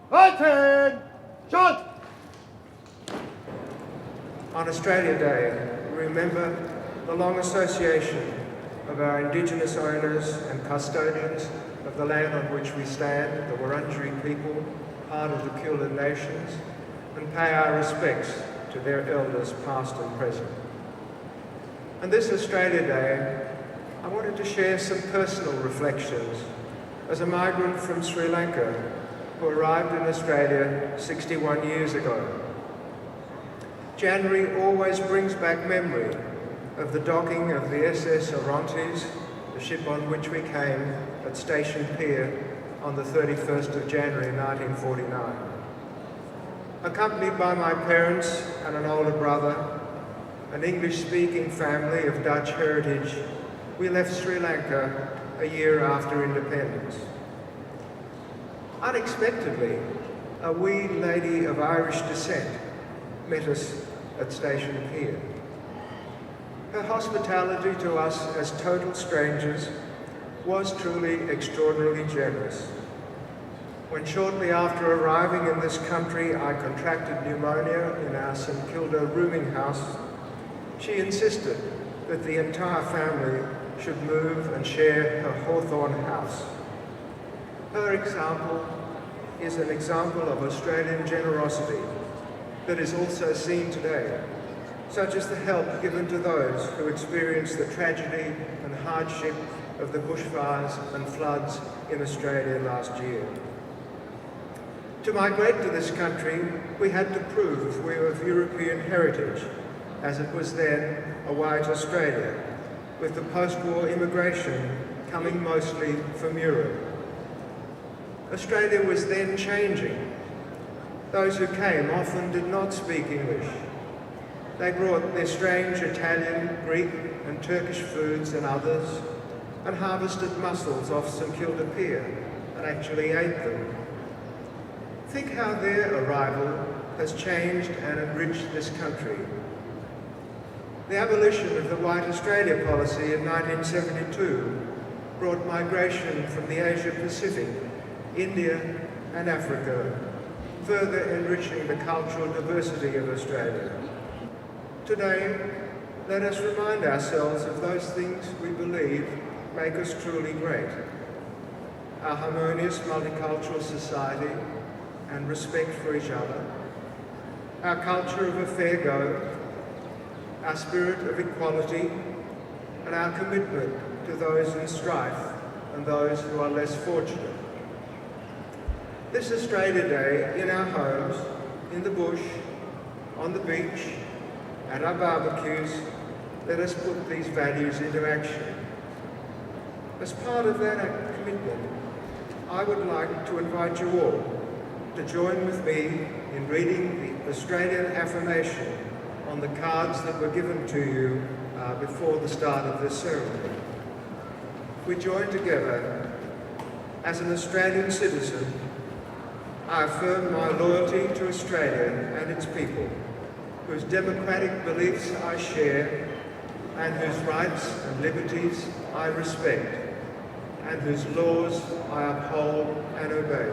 Attention! On Australia Day, we remember the long association of our Indigenous owners and custodians of the land on which we stand, the Wurundjeri people, part of the Kulin Nations, and pay our respects to their elders past and present. On this Australia Day, I wanted to share some personal reflections as a migrant from Sri Lanka who arrived in Australia 61 years ago. January always brings back memory of the docking of the SS Orontes, the ship on which we came at Station Pier on the 31st of January 1949. Accompanied by my parents and an older brother, an English-speaking family of Dutch heritage, we left Sri Lanka a year after independence. Unexpectedly, a wee lady of Irish descent met us at Station Pier. Her hospitality to us as total strangers was truly extraordinarily generous. When shortly after arriving in this country I contracted pneumonia in our St Kilda rooming house, she insisted that the entire family should move and share her Hawthorne house. Her example is an example of Australian generosity that is also seen today, such as the help given to those who experienced the tragedy and hardship of the bushfires and floods in Australia last year. To migrate to this country, we had to prove we were of European heritage, as it was then a white Australia, with the post-war immigration coming mostly from Europe. Australia was then changing. Those who came often did not speak English. They brought their strange Italian, Greek and Turkish foods and others, and harvested mussels off St Kilda Pier and actually ate them. Think how their arrival has changed and enriched this country. The abolition of the White Australia policy in 1972 brought migration from the Asia-Pacific, India and Africa, further enriching the cultural diversity of Australia. Today, let us remind ourselves of those things we believe make us truly great. Our harmonious multicultural society and respect for each other, our culture of a fair go, our spirit of equality, and our commitment to those in strife and those who are less fortunate. This Australia Day, in our homes, in the bush, on the beach, at our barbecues, let us put these values into action. As part of that commitment, I would like to invite you all to join with me in reading the Australian affirmation on the cards that were given to you before the start of this ceremony. We join together. As an Australian citizen, I affirm my loyalty to Australia and its people, whose democratic beliefs I share, and whose rights and liberties I respect, and whose laws I uphold and obey.